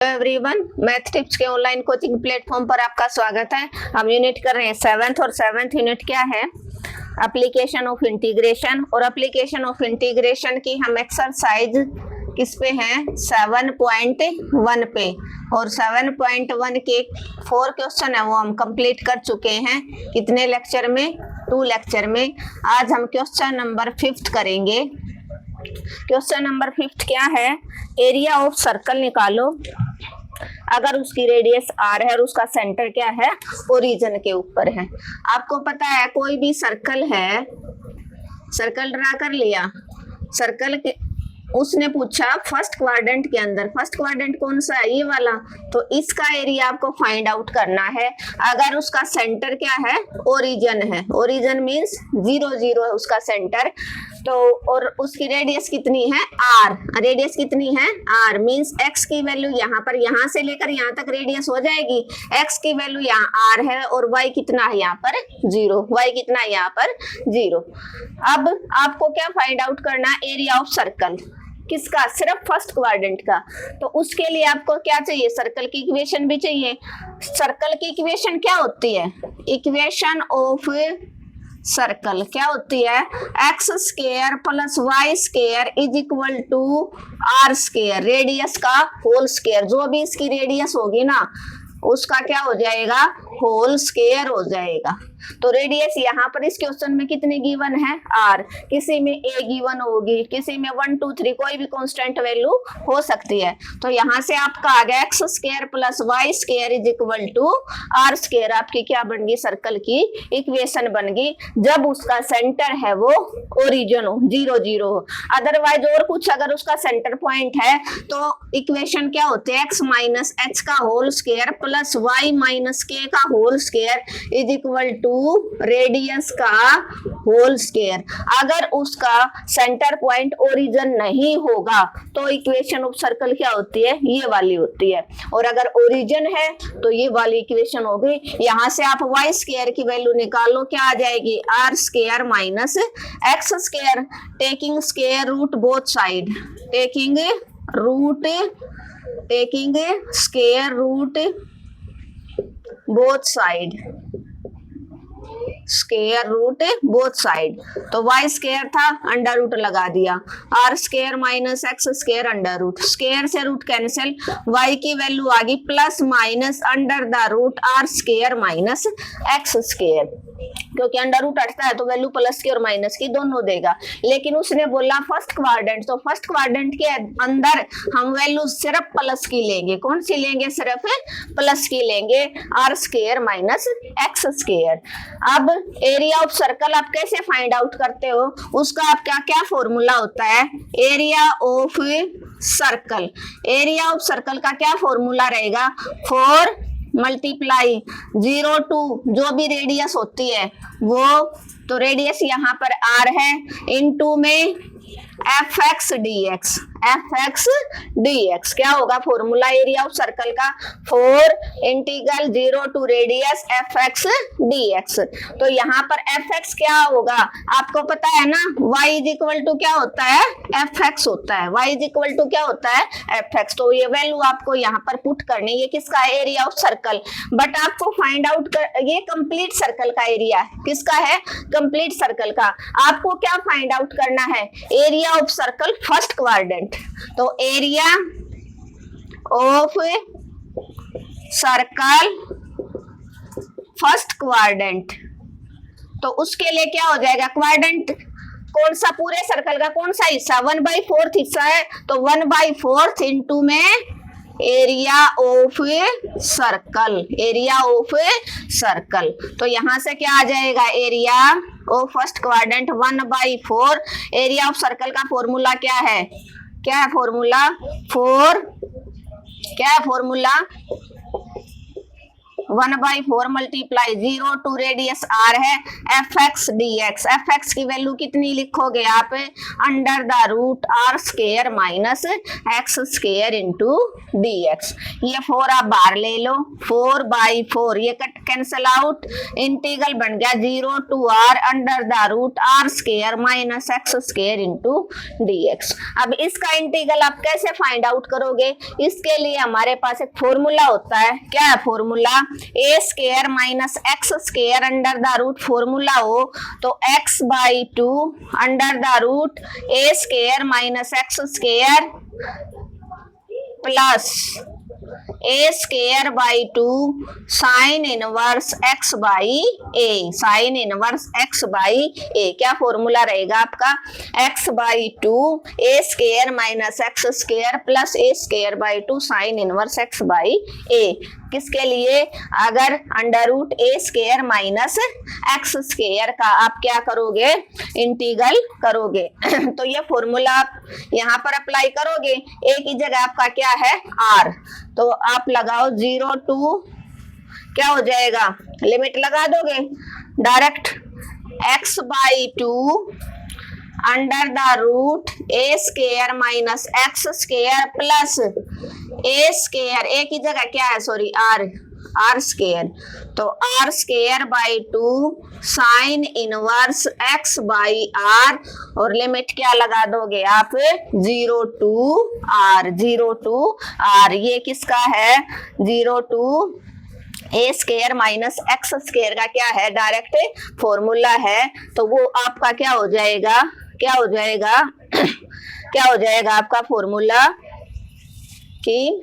Everyone, math tips के online coaching platform पर आपका स्वागत है। हम यूनिट कर रहे हैं 7th और 7th यूनिट क्या है, एप्लीकेशन ऑफ इंटीग्रेशन। और एप्लीकेशन ऑफ इंटीग्रेशन की हम एक्सरसाइज किस पे हैं, 7.1 पे। और 7.1 के 4 क्वेश्चन है वो हम कंप्लीट कर चुके हैं। कितने लेक्चर में? 2 लेक्चर में। आज हम क्वेश्चन नंबर 5 करेंगे। क्वेश्चन नंबर 5 क्या है, एरिया ऑफ सर्कल निकालो अगर उसकी रेडियस r है और उसका सेंटर क्या है, ओरिजिन के ऊपर है। आपको पता है कोई भी सर्कल है, सर्कल ड्रा कर लिया, सर्कल के उसने पूछा फर्स्ट क्वाड्रेंट के अंदर, फर्स्ट क्वाड्रेंट कौन सा है, ये वाला, तो इसका एरिया आपको फाइंड आउट करना है। अगर उसका सेंटर क्या है, ओरिजिन है, ओरिजिन मींस 0 0 है उसका सेंटर, तो और उसकी रेडियस कितनी है, r, रेडियस कितनी है, r मींस x की वैल्यू यहाँ पर, यहाँ से लेकर यहाँ तक रेडियस हो जाएगी, x की वैल्यू यहाँ r है और y कितना है यहाँ पर 0, y कितना है यहाँ पर 0। अब आपको क्या फाइंड आउट करना, एरिया ऑफ सर्कल, किसका, सिर्फ फर्स्ट क्वाड्रेंट का। तो उसके लिए आपको क्या चाहिए, सर्कल की इक्वेशन भी चाहिए। सर्कल की इक्वेशन क्या होती है, इक्वेशन ऑफ सर्कल क्या होती है, X square plus Y square is equal to R square, radius का होल स्क्वायर। जो भी इसकी रेडियस होगी ना उसका क्या हो जाएगा, होल स्क्वायर हो जाएगा। तो रेडियस यहाँ पर इस क्वेश्चन में कितनी गिवन है, r, किसी में a गिवन होगी, किसी में 1 2 3 कोई भी कांस्टेंट वैल्यू हो सकती है। तो यहाँ से आपका आ गया X square plus Y square is equal to R square, आपकी क्या बन गई, सर्कल की इक्वेशन बन गई, जब उसका सेंटर है वो ओरिजिन हो, 0 0 हो। अदरवाइज और कुछ अगर उसका सेंटर पॉइंट है तो इक्वेशन क्या होती है, एक्स माइनस एच का whole square plus Y minus K का whole square is equal to radius का होल स्क्वायर। अगर उसका सेंटर पॉइंट ओरिजिन नहीं होगा तो इक्वेशन ऑफ सर्कल क्या होती है, ये वाली होती है। और अगर ओरिजिन है तो ये वाली इक्वेशन होगी। यहां से आप वाई स्क्वायर की वैल्यू निकालो, क्या आ जाएगी, R square minus x square, taking square root both side, taking square root both side, square root both side. तो वाई स्क्वायर था, अंडर रूट लगा दिया, R square minus x square under root, square से root cancel, Y की value आ गई plus minus under the root R square minus x square, क्योंकि under root हटता है तो वैल्यू प्लस की और माइनस की दोनों देगा। लेकिन उसने बोला फर्स्ट क्वाड्रेंट, तो फर्स्ट क्वाड्रेंट के अंदर हम वैल्यू सिर्फ प्लस की लेंगे, कौन सी लेंगे, सिर्फ प्लस की लेंगे, R square minus x square. अब एरिया ऑफ सर्कल आप कैसे फाइंड आउट करते हो, उसका आपका क्या फॉर्मूला होता है, area of circle, area of circle का क्या फॉर्मूला रहेगा, 4 मल्टीप्लाई 0 टू जो भी रेडियस होती है वो, तो रेडियस यहाँ पर r है, इनटू में fx dx, fx dx क्या होगा फॉर्मूला एरिया ऑफ सर्कल का, 4 integral 0 to radius fx dx। तो यहाँ पर fx क्या होगा, आपको पता है ना, y इज इक्वल टू क्या होता है, fx होता है, y इज इक्वल टू क्या होता है, fx। तो ये वैल्यू आपको यहाँ पर पुट करनी है, किसका, एरिया ऑफ सर्कल। बट आपको फाइंड आउट कर, ये कंप्लीट सर्कल का एरिया है, किसका है, कंप्लीट सर्कल का। आपको क्या फाइंड आउट करना है, area of circle first quadrant. तो area of circle first quadrant, तो उसके लिए क्या हो जाएगा, क्वाड्रेंट कौन सा, पूरे सर्कल का कौन सा हिस्सा, 1/4 हिस्सा है, तो 1/4 इंटू में area of circle, area of circle. तो यहां से क्या आ जाएगा, area of first quadrant 1/4, area of circle का फॉर्मूला क्या है, क्या है फॉर्मूला, 4, क्या है formula, 1/4 multiply 0 to radius r है fx dx। fx की वैल्यू कितनी लिखोगे आप, under the root r square minus x square into dx। ये 4 आप बाहर ले लो, 4/4 ये कट कैंसिल आउट, इंटीग्रल बन गया 0 to r under the root r square minus x square into dx। अब इसका इंटीग्रल आप कैसे फाइंड आउट करोगे, इसके लिए हमारे पास एक फॉर्मूला होता है। क्या है formula, a square minus x square under the root, formula हो तो x/2 under the root a square minus x square plus a square by 2 sine inverse x by a, sine inverse x by a. क्या formula रहेगा आपका, x/2 a square minus x square plus a square by 2 sine inverse x by a. किसके लिए, अगर under root a square minus x square का आप क्या करोगे, इंटीग्रल करोगे तो ये फॉर्मूला आप यहाँ पर अप्लाई करोगे। ए की जगह आपका क्या है r, तो आप लगाओ 0 टू क्या हो जाएगा, लिमिट लगा दोगे direct x/2 under the root a square minus x square plus a square, ए की जगह क्या है सॉरी आर स्क्वायर, तो are square by 2 sine inverse x by r, और लिमिट क्या लगा दोगे आप 0 टू आर। ये किसका है, 0 to A square minus x square का क्या है, डायरेक्ट फॉर्मूला है। तो वो आपका क्या हो जाएगा क्या हो जाएगा आपका फॉर्मूला कि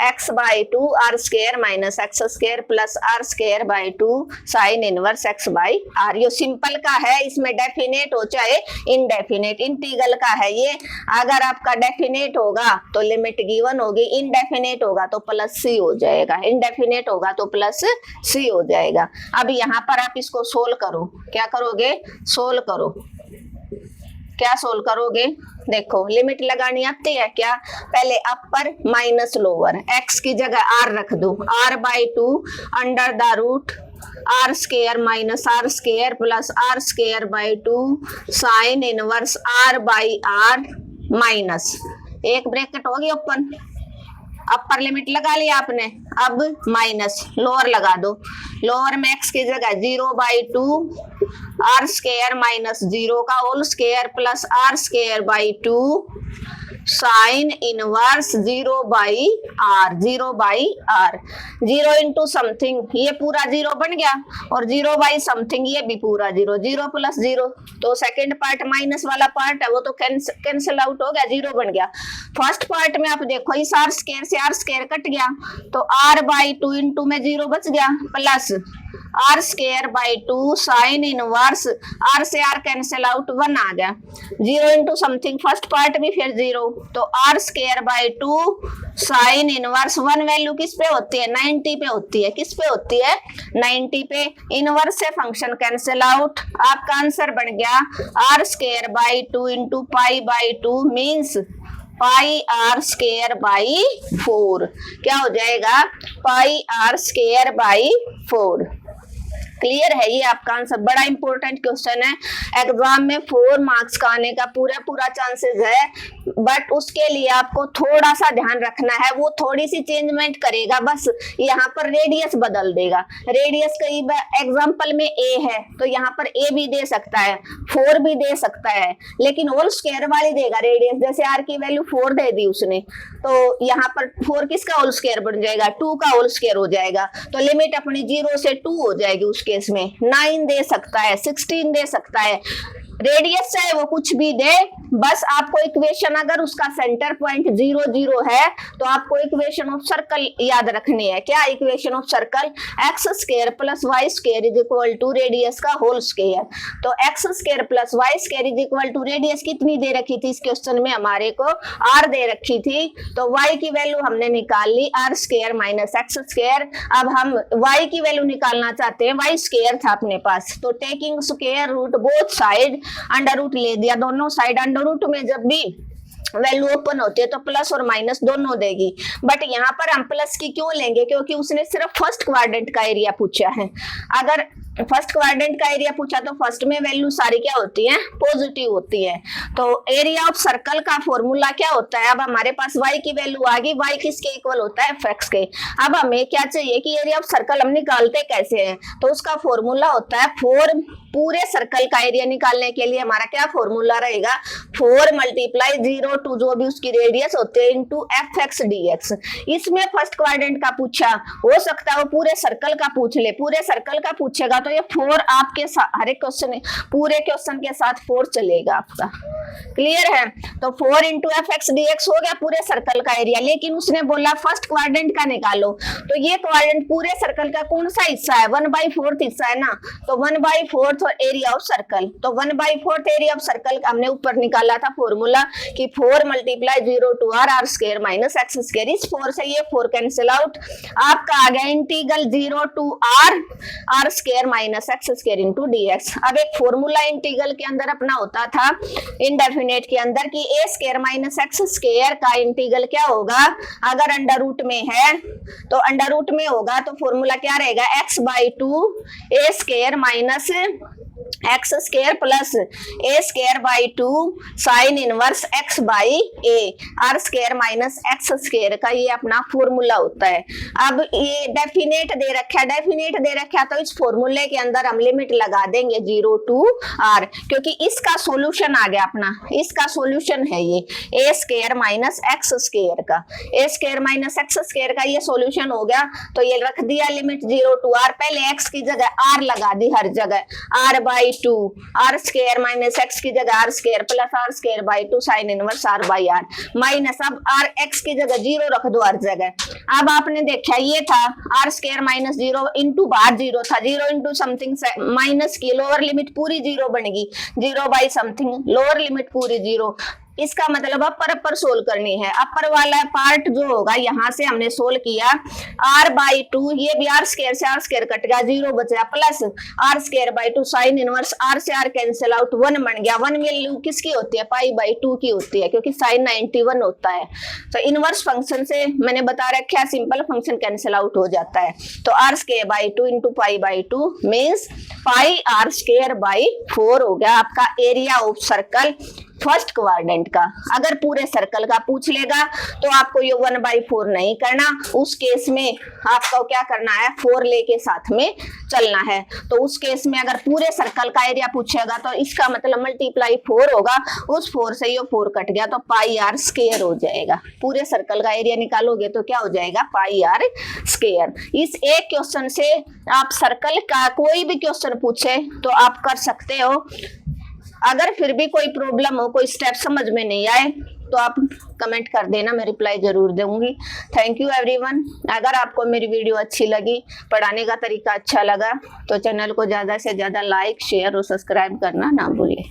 x/2 R square minus x square plus R square by 2 sine inverse x by R. ये सिंपल का है, इसमें डेफिनेट हो चाहे इनडेफिनेट, इंटीग्रल का है ये। अगर आपका डेफिनेट होगा तो लिमिट गिवन होगी, इनडेफिनेट होगा तो प्लस सी हो जाएगा, इनडेफिनेट होगा तो प्लस सी हो जाएगा। अब यहाँ पर आप इसको सोल्व करो, क्या करोगे, सोल्व करो, क्या सोल्व करोगे, देखो लिमिट लगानी आती है क्या, पहले अपर माइनस लोअर, x की जगह r रख दो, r/2 under the root R square minus R square plus R square by 2 sine inverse r by r minus एक ब्रैकेट होगी ओपन, अपर लिमिट लगा लिया आपने, अब माइनस लोअर लगा दो, लोअर में x की जगह 0/2 आर स्क्वायर माइनस 0 का whole square plus R square by 2 sine inverse 0/r, 0 into something, ये पूरा 0 बन गया, और 0 समथिंग ये भी पूरा 0, 0 प्लस 0, तो सेकंड पार्ट माइनस वाला पार्ट है वो तो कैंसिल आउट हो गया, 0 बन गया। फर्स्ट पार्ट में आप देखो इस आर स्क्वायर से आर स्क्वायर कट गया, तो r/2 इंटू में 0 बच गया plus R square by 2 sine inverse, R से आर कैंसिल आउट 1 आ गया, 0 इंटू समथिंग फर्स्ट पार्ट भी फिर 0, तो are square by 2 sine inverse, 1 value किस पे होती है, 90 पे होती है, किस पे होती है 90 पे, इनवर्स से फंक्शन कैंसिल आउट, आपका आंसर बन गया r square by 2 into π/2 means πr square by 4, क्या हो जाएगा πr स्क्वायर बाई 4। क्लियर है, ये आपका आंसर बड़ा इंपॉर्टेंट क्वेश्चन है, एग्जाम में 4 मार्क्स का आने का पूरा चांसेस है, बट उसके लिए आपको थोड़ा सा ध्यान रखना है, वो थोड़ी सी चेंजमेंट करेगा, बस यहाँ पर रेडियस बदल देगा, रेडियस कई एग्जाम्पल में a है तो यहाँ पर a भी दे सकता है, 4 भी दे सकता है, लेकिन होल स्क्वायर वाली देगा रेडियस, जैसे r की वैल्यू 4 दे दी उसने, तो यहाँ पर 4 किसका होल स्क्वायर बन जाएगा, 2 का होल स्क्वायर हो जाएगा, तो लिमिट अपनी 0 से 2 हो जाएगी, उस केस में 9 दे सकता है, 16 दे सकता है, रेडियस चाहे वो कुछ भी दे, बस आपको इक्वेशन अगर उसका सेंटर पॉइंट 0 0 है तो आपको इक्वेशन ऑफ सर्कल याद रखनी है। क्या equation of circle, X square plus Y square is equal to radius का होल स्क्वायर, तो X square plus Y square is equal to radius कितनी दे रखी थी इस क्वेश्चन में, हमारे को r दे रखी थी, तो y की वैल्यू हमने निकाल ली r square minus x square. अब हम y की वैल्यू निकालना चाहते हैं, y स्क्वायर था अपने पास, तो taking square root both side, under root ले दिया दोनों साइड, अंडर रूट में जब भी वैल्यू ओपन होती है तो प्लस और माइनस दोनों देगी, बट यहाँ पर हम प्लस की क्यों लेंगे, क्योंकि उसने सिर्फ फर्स्ट क्वाड्रेंट का एरिया पूछा है। अगर फर्स्ट क्वाड्रेंट का एरिया पूछा तो फर्स्ट में वैल्यू सारी क्या होती है, पॉजिटिव होती है। तो एरिया ऑफ सर्कल का फॉर्मूला क्या होता है, अब हमारे पास y की वैल्यू आ गई, y किसके इक्वल होता है, fx के। अब हमें क्या चाहिए कि एरिया ऑफ सर्कल हम निकालते कैसे हैं, तो उसका फॉर्मूला होता है 4, पूरे सर्कल का एरिया निकालने के लिए हमारा क्या फॉर्मूला रहेगा, 4 × 0 टू जो भी उसकी रेडियस होते हैं इंटू fx dx। इसमें फर्स्ट क्वाड्रेंट का पूछा, हो सकता है वो पूरे सर्कल का पूछ ले, पूरे सर्कल का पूछेगा तो ये 4 आपके हर एक क्वेश्चन, पूरे क्वेश्चन के साथ 4 चलेगा आपका। क्लियर है, तो 4 × fx dx हो गया पूरे सर्कल का एरिया। लेकिन उसने बोला फर्स्ट क्वाड्रेंट का निकालो, तो ये क्वाड्रेंट पूरे सर्कल का कौन सा हिस्सा है, 1/4 हिस्सा है ना, तो 1/4 एरिया ऑफ सर्कल, तो 1/4 एरिया ऑफ सर्कल हमने ऊपर निकाला था फॉर्मूला कि 4 × 0 टू r r² - x²। इस 4 से ये 4 कैंसिल आउट, आपका आ गया integral 0 to r r² - x² into dx। अब एक फॉर्मूला इंटीग्रल के अंदर अपना होता था इंडेफिनेट के अंदर कि a² - x² का इंटीग्रल क्या होगा, अगर अंडर रूट में है तो अंडर रूट में होगा तो फॉर्मूला क्या रहेगा, x/2 a² - x² plus a²/2 sine inverse x/a r² - x² का ये अपना फॉर्मूला होता है। अब ये डेफिनेट दे रखा है, डेफिनेट दे रखा है तो इस फॉर्मूले के अंदर हम लिमिट लगा देंगे 0 टू r, क्योंकि इसका सॉल्यूशन आ गया अपना, इसका सॉल्यूशन है ये a² - x² का, a² - x² का ये सॉल्यूशन हो गया। तो ये रख दिया लिमिट 0 टू r, पहले x की जगह r लगा दी हर जगह, r/2 r² - x की जगह r² plus r²/2 sine inverse r/r minus, अब r x की जगह 0 रख दो हर जगह। अब आपने देखा ये था r² - 0 इंटू बाहर 0 था, 0 इंटू समथिंग माइनस की लोअर लिमिट पूरी 0 बनेगी, 0/समथिंग लोअर लिमिट पूरी 0। इसका मतलब अपर सोल्व करनी है, अपर वाला पार्ट जो होगा यहाँ से हमने सोल्व किया r/2, ये भी r² से r² कट गया, 0 बचा plus r²/2 sign inverse r से r कैंसिल आउट, 1 बन गया। 1 वैल्यू किसकी होती है, π/2 की होती है, क्योंकि साइन 91 होता है। तो इनवर्स फंक्शन से मैंने बता रखा है सिंपल फंक्शन कैंसिल आउट हो जाता है, तो r²/2 इंटू π/2 मीन्स πr²/4 हो गया आपका area of circle first quadrant का। अगर पूरे सर्कल का पूछ लेगा तो आपको ये 1/4 नहीं करना, उस केस में आपको क्या करना है, 4 लेके साथ में चलना है। तो उस केस में अगर पूरे सर्कल का एरिया पूछेगा तो इसका मतलब मल्टीप्लाई 4 होगा, उस 4 से ये 4 कट गया तो πr² हो जाएगा। पूरे सर्कल का एरिया निकालोगे तो क्या हो जाएगा, πr²। इस एक क्वेश्चन से आप सर्कल का कोई भी क्वेश्चन पूछे तो आप कर सकते हो। अगर फिर भी कोई प्रॉब्लम हो, कोई स्टेप समझ में नहीं आए तो आप कमेंट कर देना, मैं रिप्लाई जरूर दूंगी। Thank you everyone. अगर आपको मेरी वीडियो अच्छी लगी, पढ़ाने का तरीका अच्छा लगा तो चैनल को ज़्यादा से ज़्यादा लाइक, शेयर और सब्सक्राइब करना ना भूलिए।